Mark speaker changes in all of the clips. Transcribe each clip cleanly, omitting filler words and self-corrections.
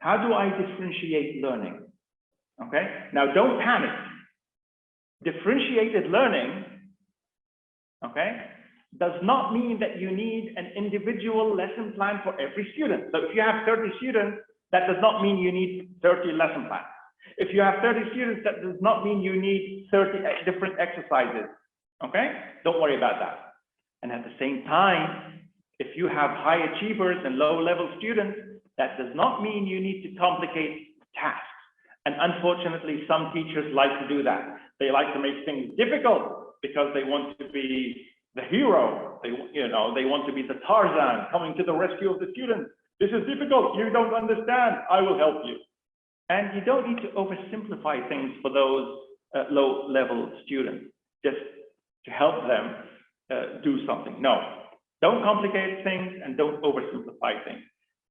Speaker 1: How do I differentiate learning? Okay, now don't panic. Differentiated learning, okay, does not mean that you need an individual lesson plan for every student. So if you have 30 students, that does not mean you need 30 lesson plans. If you have 30 students, that does not mean you need 30 different exercises. Okay, don't worry about that. And at the same time, if you have high achievers and low level students, that does not mean you need to complicate tasks. And unfortunately, some teachers like to do that. They like to make things difficult because they want to be the hero. They want to be the Tarzan coming to the rescue of the students. This is difficult. You don't understand. I will help you. And you don't need to oversimplify things for those low-level students, just to help them do something. No, don't complicate things and don't oversimplify things.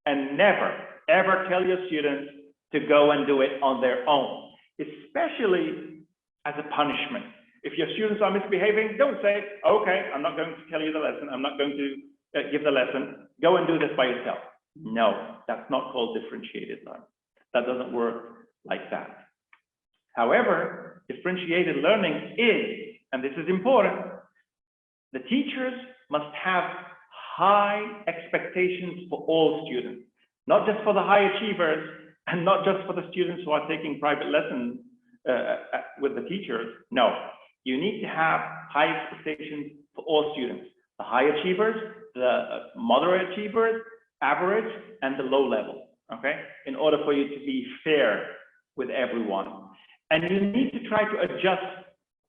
Speaker 1: And never, ever tell your students to go and do it on their own, especially as a punishment. If your students are misbehaving, don't say, okay, I'm not going to tell you the lesson. I'm not going to give the lesson. Go and do this by yourself. No, that's not called differentiated learning. That doesn't work like that. However, differentiated learning is, and this is important, the teachers must have high expectations for all students, not just for the high achievers and not just for the students who are taking private lessons with the teachers. No, you need to have high expectations for all students, the high achievers, the moderate achievers, average, and the low level, okay? In order for you to be fair with everyone. And you need to try to adjust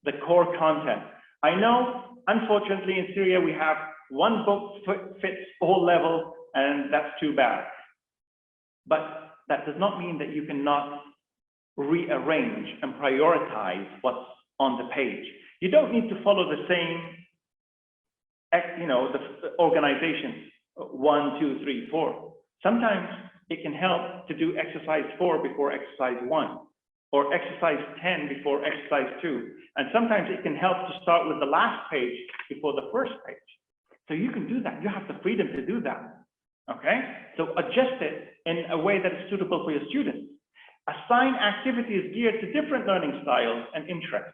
Speaker 1: the core content. I know, unfortunately, in Syria, we have one book fits all levels, and that's too bad. But that does not mean that you cannot rearrange and prioritize what's on the page. You don't need to follow the same, the organization, 1, 2, 3, 4. Sometimes it can help to do exercise 4 before exercise 1, or exercise 10 before exercise 2. And sometimes it can help to start with the last page before the first page. So you can do that. You have the freedom to do that. Okay? So adjust it in a way that is suitable for your students. Assign activities geared to different learning styles and interests.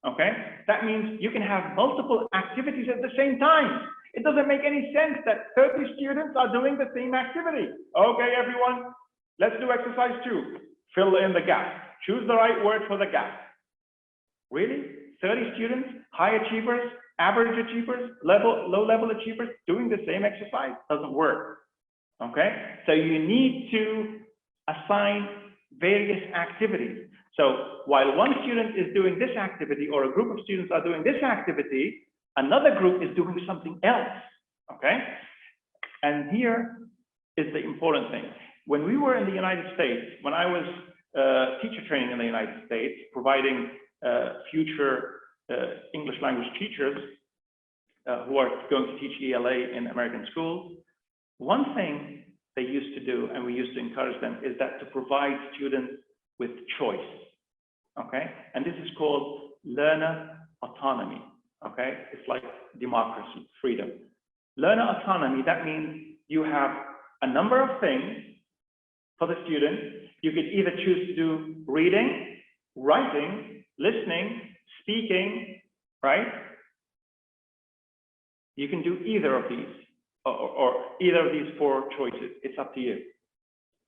Speaker 1: Okay? That means you can have multiple activities at the same time. It doesn't make any sense that 30 students are doing the same activity. Okay, everyone, let's do exercise 2. Fill in the gap. Choose the right word for the gap. Really? 30 students, high achievers, average achievers, low level achievers doing the same exercise? Doesn't work. Okay? So you need to assign various activities. So while one student is doing this activity or a group of students are doing this activity, another group is doing something else. Okay? And here is the important thing. When we were in the United States, when I was teacher training in the United States, providing future English language teachers who are going to teach ELA in American schools, one thing they used to do, and we used to encourage them, is that to provide students with choice. Okay? And this is called learner autonomy. Okay? It's like democracy, freedom. Learner autonomy, that means you have a number of things for the student. You could either choose to do reading, writing, listening, speaking, right? You can do either of these, or either of these 4 choices. It's up to you.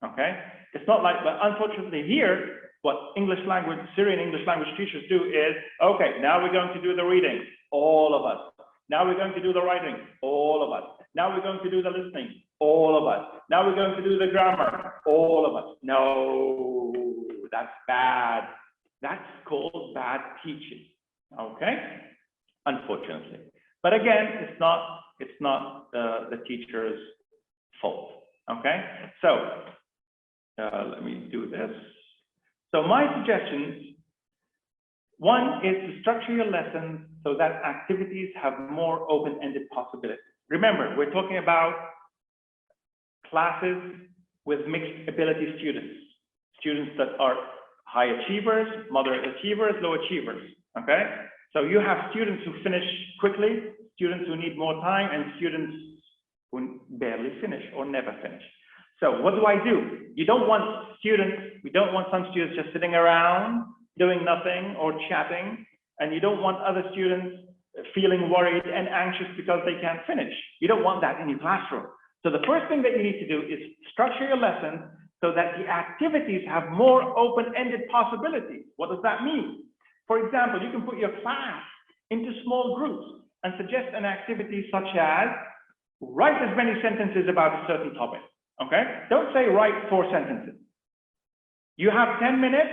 Speaker 1: Okay? It's not like, but unfortunately here, what Syrian English language teachers do is, okay, now we're going to do the reading, all of us. Now we're going to do the writing, all of us. Now we're going to do the listening, all of us. Now we're going to do the grammar, all of us. No, that's bad. That's called bad teaching. Okay? Unfortunately. But again, it's not the teacher's fault. Okay? So let me do this. So my suggestions, one is to structure your lessons so that activities have more open-ended possibilities. Remember, we're talking about classes with mixed ability students, students that are high achievers, moderate achievers, low achievers, okay? So you have students who finish quickly, students who need more time, and students who barely finish or never finish. So what do I do? You don't want we don't want some students just sitting around doing nothing or chatting, and you don't want other students feeling worried and anxious because they can't finish. You don't want that in your classroom. So the first thing that you need to do is structure your lesson so that the activities have more open-ended possibilities. What does that mean? For example, you can put your class into small groups and suggest an activity such as write as many sentences about a certain topic, okay? Don't say write 4 sentences. You have 10 minutes.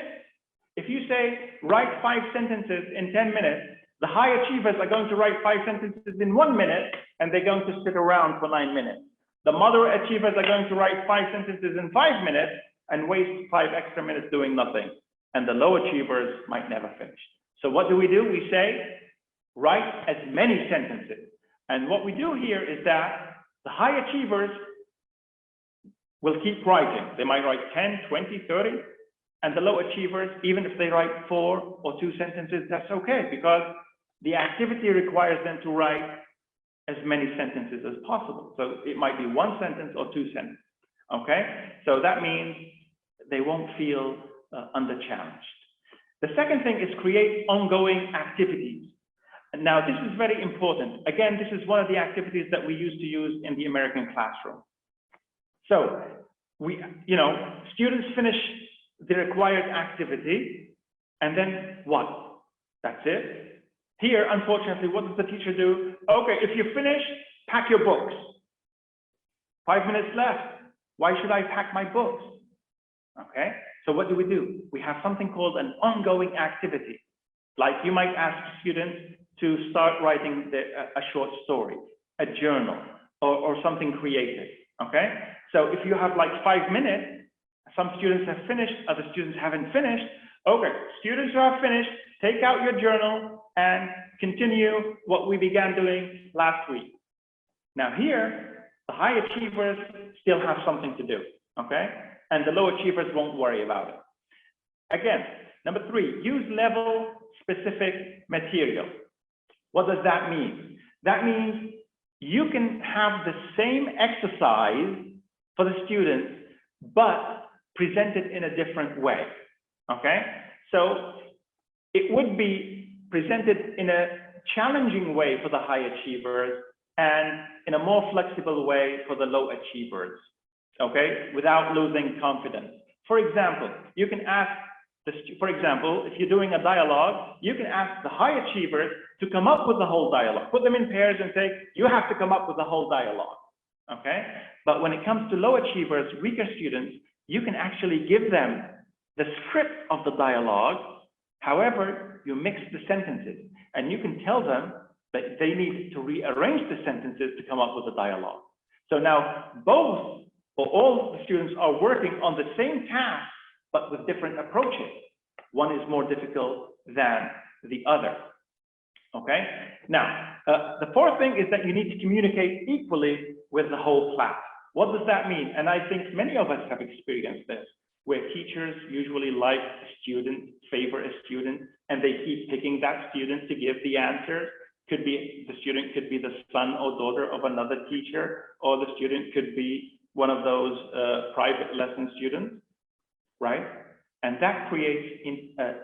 Speaker 1: If you say write 5 sentences in 10 minutes, the high achievers are going to write 5 sentences in 1 minute, and they're going to sit around for 9 minutes. The moderate achievers are going to write 5 sentences in 5 minutes and waste 5 extra minutes doing nothing. And the low achievers might never finish. So what do? We say, write as many sentences. And what we do here is that the high achievers will keep writing. They might write 10, 20, 30. And the low achievers, even if they write 4 or 2 sentences, that's okay, because the activity requires them to write as many sentences as possible. So it might be 1 sentence or 2 sentences, okay? So that means they won't feel under challenged. The second thing is create ongoing activities. And now this is very important. Again, this is one of the activities that we used to use in the American classroom. So students finish the required activity, and then what? That's it. Here, unfortunately, what does the teacher do? Okay, if you finish, pack your books. 5 minutes left. Why should I pack my books? Okay, so what do? We have something called an ongoing activity. Like you might ask students to start writing a short story, a journal, or something creative, okay? So if you have like 5 minutes, some students have finished, other students haven't finished. Okay, students who have finished, take out your journal and continue what we began doing last week. Now here, the high achievers still have something to do, okay? And the low achievers won't worry about it. Again, number 3, use level-specific material. What does that mean? That means you can have the same exercise for the students, but presented in a different way, okay? So it would be presented in a challenging way for the high achievers and in a more flexible way for the low achievers, okay? Without losing confidence. For example, you can ask, if you're doing a dialogue, you can ask the high achievers to come up with the whole dialogue. Put them in pairs and say, you have to come up with the whole dialogue, okay? But when it comes to low achievers, weaker students, you can actually give them the script of the dialogue. However, you mix the sentences, and you can tell them that they need to rearrange the sentences to come up with a dialogue. So now both or all the students are working on the same task, but with different approaches. One is more difficult than the other, okay? Now, the fourth thing is that you need to communicate equally with the whole class. What does that mean? And I think many of us have experienced this, where teachers usually like a student, favor a student, and they keep picking that student to give the answer. Could be the student could be the son or daughter of another teacher, or the student could be one of those private lesson students, right? And that creates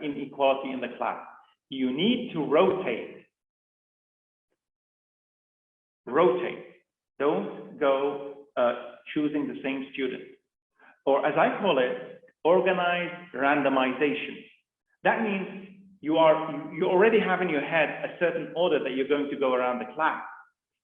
Speaker 1: inequality in the class. You need to rotate. Rotate. Don't go choosing the same student. Or as I call it, organized randomization. That means you already have in your head a certain order that you're going to go around the class.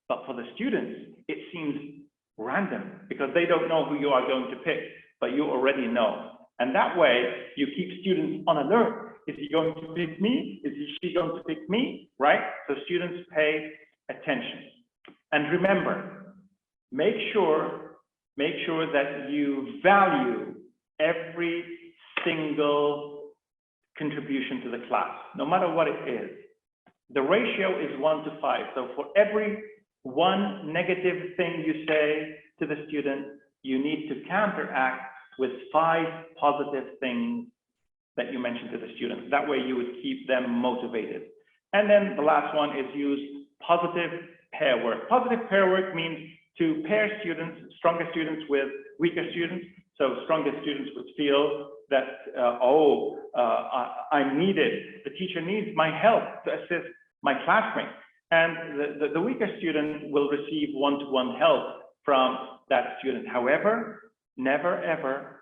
Speaker 1: But for the students, it seems random because they don't know who you are going to pick, but you already know. And that way, you keep students on alert. Is he going to pick me? Is she going to pick me? Right? So students pay attention. And remember, make sure that you value every single contribution to the class, no matter what it is. The ratio is 1 to 5. So for every 1 negative thing you say to the student, you need to counteract with 5 positive things that you mention to the students. That way you would keep them motivated. And then the last one is use positive pair work. Positive pair work means to pair students, stronger students with weaker students. So stronger students would feel that, I'm needed. The teacher needs my help to assist my classmate. And the weaker student will receive one-to-one help from that student. However, never ever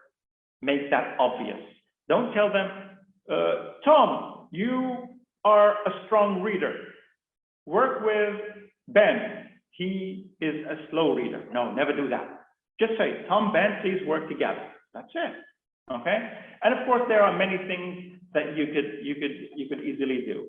Speaker 1: make that obvious. Don't tell them, Tom, you are a strong reader. Work with Ben. He is a slow reader. No, never do that. Just say, Tom, Ben, please work together. That's it. Okay? And of course, there are many things that you could easily do.